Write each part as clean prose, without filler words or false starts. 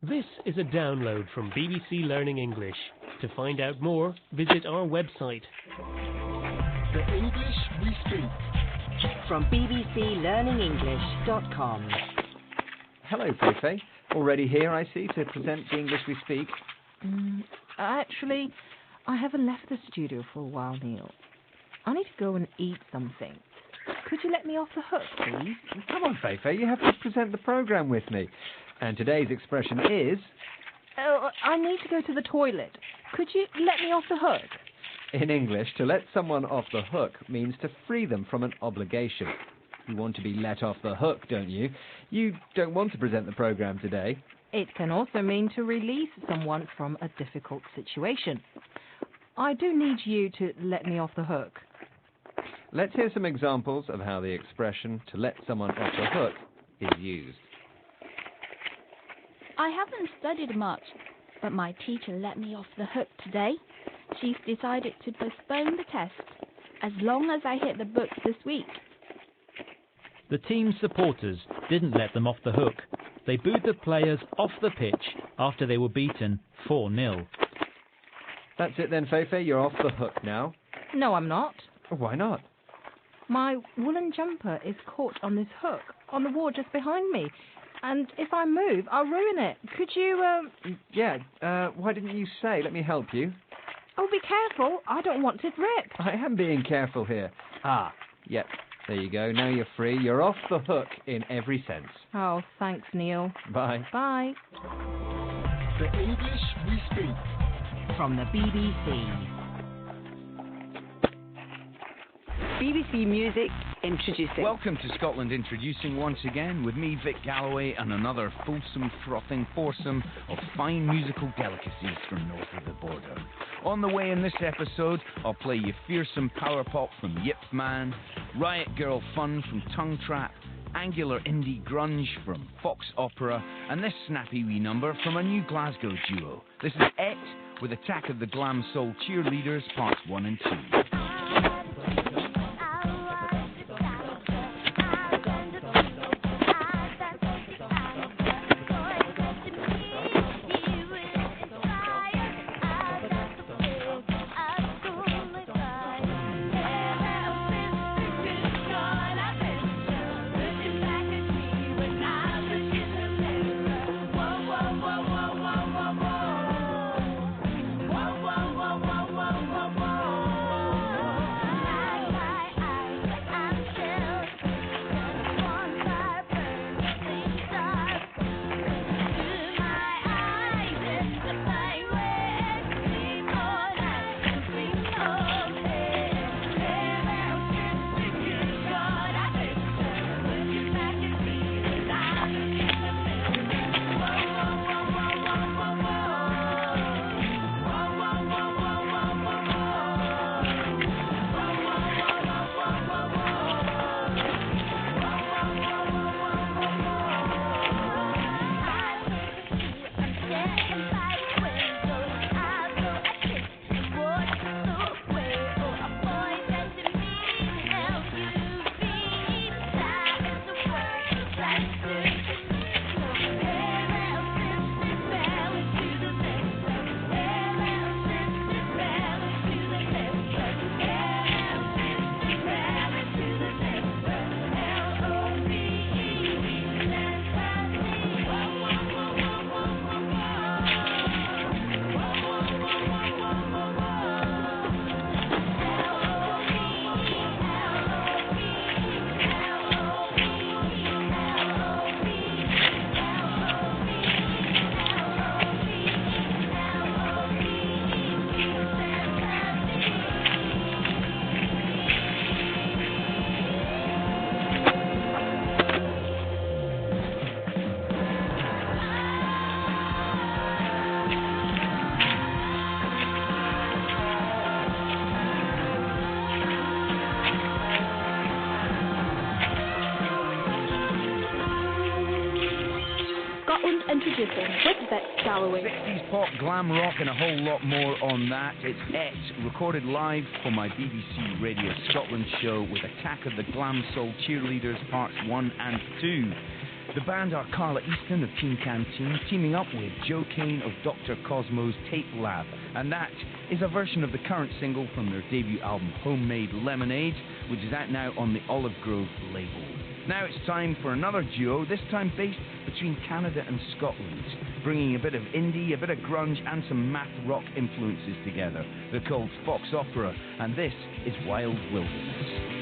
This is a download from BBC Learning English. To find out more, visit our website. The English we speak. From bbclearningenglish.com. Hello, Feifei. Already here, I see, to present the English we speak. Actually, I haven't left the studio for a while, Neil. I need to go and eat something. Could you let me off the hook, please? Come on, Feifei, you have to present the programme with me. And today's expression is... Oh, I need to go to the toilet. Could you let me off the hook? In English, to let someone off the hook means to free them from an obligation. You want to be let off the hook, don't you? You don't want to present the programme today. It can also mean to release someone from a difficult situation. I do need you to let me off the hook. Let's hear some examples of how the expression to let someone off the hook is used. I haven't studied much, but my teacher let me off the hook today. She's decided to postpone the test as long as I hit the books this week. The team's supporters didn't let them off the hook. They booed the players off the pitch after they were beaten 4-0. That's it then, Feifei. You're off the hook now. No, I'm not. Why not? My woolen jumper is caught on this hook on the wall just behind me. And if I move, I'll ruin it. Could you, Why didn't you say? Let me help you. Oh, be careful. I don't want it ripped. I am being careful here. Yep. There you go. Now you're free. You're off the hook in every sense. Oh, thanks, Neil. Bye. Bye. The English we speak. From the BBC. BBC Music introducing. Welcome to Scotland Introducing once again with me, Vic Galloway, and another fulsome, frothing foursome of fine musical delicacies from north of the border. On the way in this episode, I'll play you fearsome power pop from Yip Man, riot girl fun from Tongue Trap, angular indie grunge from Fox Opera, and this snappy wee number from a new Glasgow duo. This is Et with Attack of the Glam Soul Cheerleaders Parts 1 and 2. Introducing with Vic Galloway. 60s pop, glam rock, and a whole lot more on that. It's Et, recorded live for my BBC Radio Scotland show with Attack of the Glam Soul Cheerleaders Parts 1 and 2. The band are Carla Easton of Teen Canteen, teaming up with Joe Kane of Dr. Cosmo's Tape Lab, and that is a version of the current single from their debut album Homemade Lemonade, which is out now on the Olive Grove label. Now it's time for another duo, this time based between Canada and Scotland, bringing a bit of indie, a bit of grunge and some math rock influences together. They're called Fox Opera, and this is Wild Wilderness.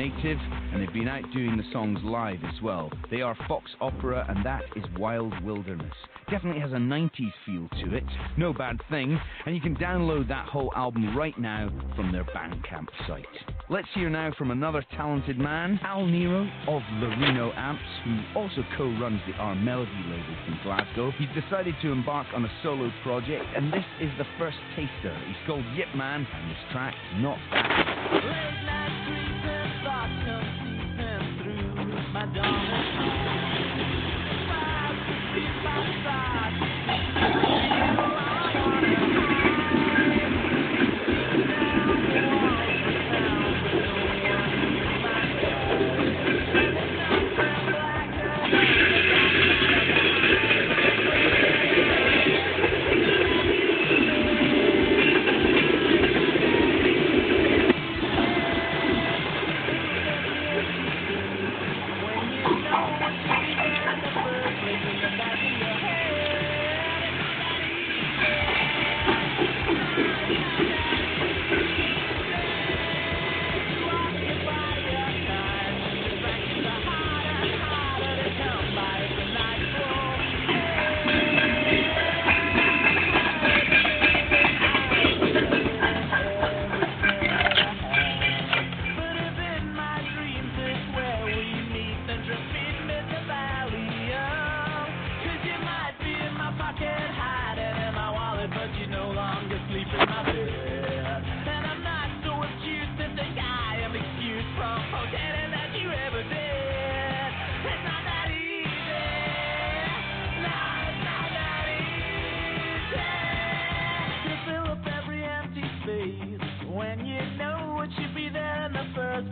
Native, and they've been out doing the songs live as well. They are Fox Opera, and that is Wild Wilderness. Definitely has a 90s feel to it, no bad thing, and you can download that whole album right now from their Bandcamp site. Let's hear now from another talented man, Al Nero of Lorino Amps, who also co-runs the R Melody label from Glasgow. He's decided to embark on a solo project, and this is the first taster. He's called Yip Man, and this track, Not That.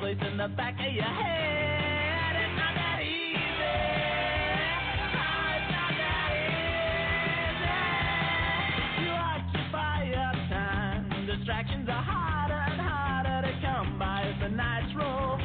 voice in the back of your head. It's not that easy. Oh, it's not that easy. You occupy your time. Distractions are harder and harder to come by. It's a nice role.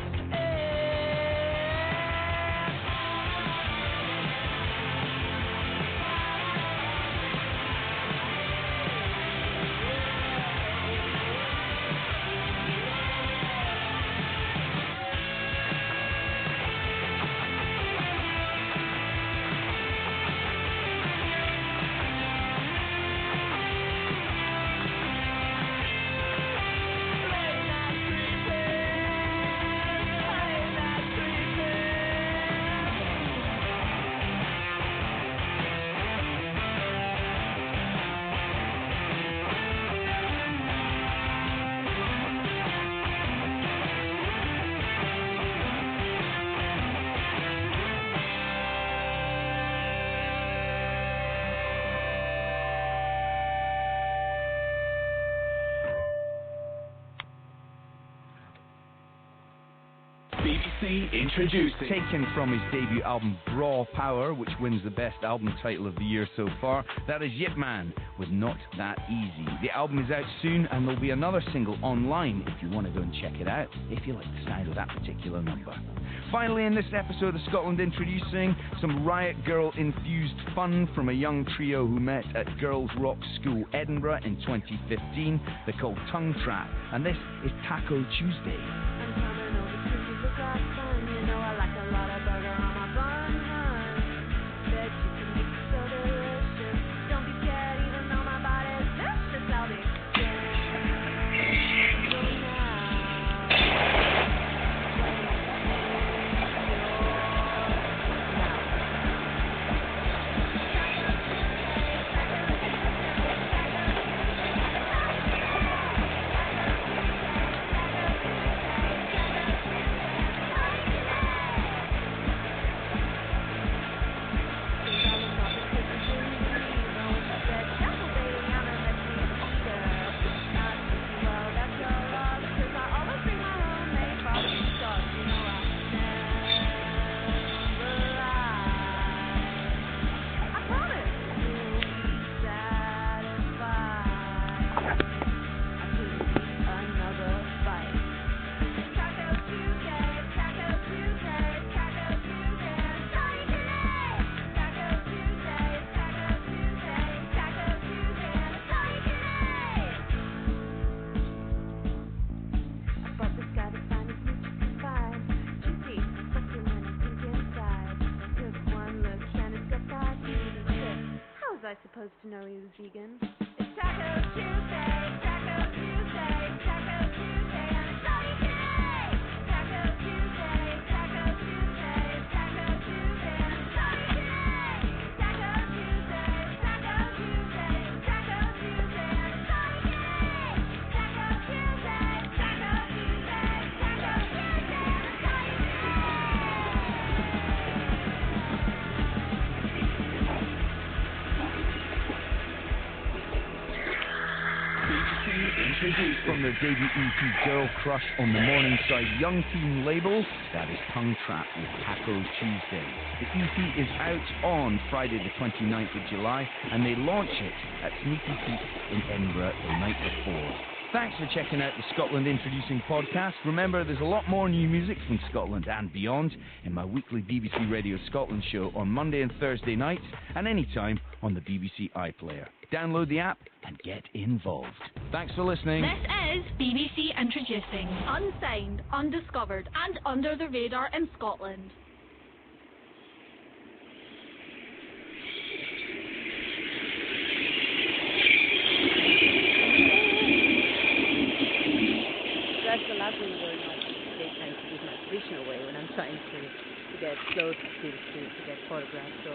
BBC Introducing. Taken from his debut album Raw Power, which wins the best album title of the year so far, that is Yip Man with Not That Easy. The album is out soon, and there'll be another single online if you want to go and check it out, if you like the sound of that particular number. Finally, in this episode of Scotland Introducing, some Riot Girl infused fun from a young trio who met at Girls Rock School Edinburgh in 2015. They're called Tongue Trap, and this is Taco Tuesday. I supposed to know he was vegan? It's Taco Tuesday, Taco Tuesday, Taco Tuesday, and it's all you can eat. Taco Tuesday, Taco Tuesday, Taco Tuesday, and it's all you can eat. Taco Tuesday, Taco Tuesday, Taco Tuesday, and it's all you can eat. Taco Tuesday, Taco Tuesday, Taco Tuesday, and it's all you can Introduced from their debut EP Girl Crush on the Morningside Young Teen label, that is Tongue Trap with Taco Tuesday. The EP is out on Friday the 29th of July, and they launch it at Sneaky Pete in Edinburgh the night before. Thanks for checking out the Scotland Introducing podcast. Remember, there's a lot more new music from Scotland and beyond in my weekly BBC Radio Scotland show on Monday and Thursday nights, and anytime on the BBC iPlayer. Download the app and get involved. Thanks for listening. This is BBC Introducing. Unsigned, undiscovered, and under the radar in Scotland. That's the last thing going on. They try to do my traditional way when I'm trying to get close to get photographs. So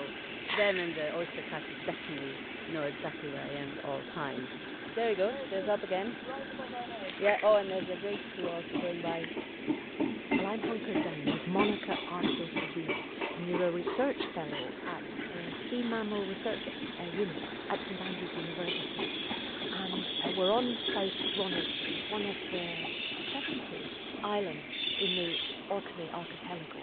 them and the oyster catchers definitely know exactly where I am at all times. There you go. There's up again. Yeah. Oh, and there's a great crew also going by. Well, I'm hunkered down with Monica RCCB, and you're a research fellow at Sea Mammal Research Unit at St Andrews University, and we're on South Ronald, one of the 70 islands in the Orkney archipelago.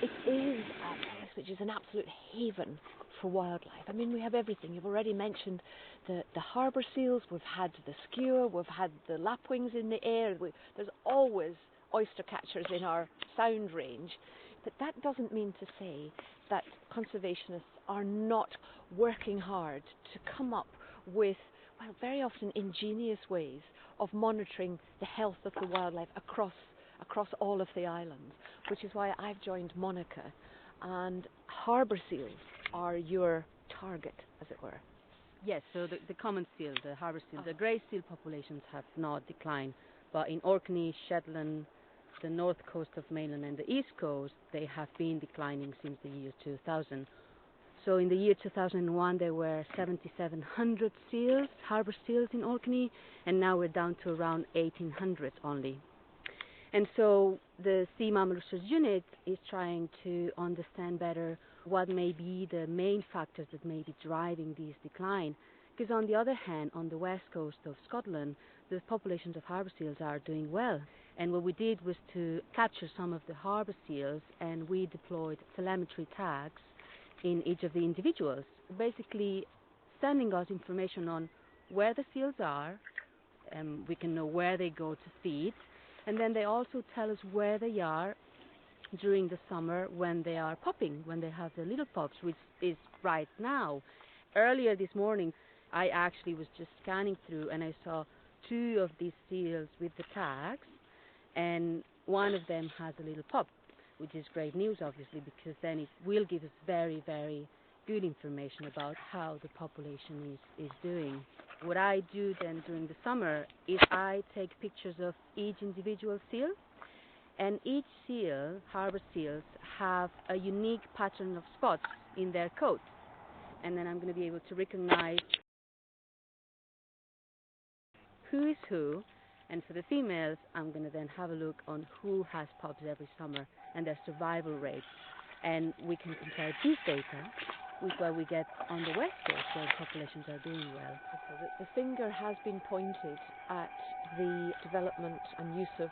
It is a place which is an absolute haven for wildlife. I mean, we have everything. You've already mentioned the harbour seals, we've had the skewer, we've had the lapwings in the air. There's always oyster catchers in our sound range. But that doesn't mean to say that conservationists are not working hard to come up with, well, very often ingenious ways of monitoring the health of the wildlife across all of the islands, which is why I've joined Monica, and harbour seals are your target, as it were. Yes, so the common seal, the harbour seal, the grey seal populations have not declined, but in Orkney, Shetland, the north coast of mainland and the east coast, they have been declining since the year 2000. So in the year 2001 there were 7,700 seals, harbour seals in Orkney, and now we're down to around 1,800 only. And so the Sea Mammal Research Unit is trying to understand better what may be the main factors that may be driving this decline. Because on the other hand, on the west coast of Scotland, the populations of harbour seals are doing well. And what we did was to capture some of the harbour seals, and we deployed telemetry tags in each of the individuals, basically sending us information on where the seals are, and we can know where they go to feed, and then they also tell us where they are during the summer when they are popping, when they have the little pops, which is right now. Earlier this morning, I actually was just scanning through and I saw 2 of these seals with the tags, and one of them has a little pop, which is great news, obviously, because then it will give us very, very good information about how the population is doing. What I do then during the summer is I take pictures of each individual seal, and each seal, harbour seals, have a unique pattern of spots in their coat, and then I'm going to be able to recognize who is who. And for the females, I'm going to then have a look on who has pups every summer and their survival rates. And we can compare this data with what we get on the west coast, where populations are doing well. The finger has been pointed at the development and use of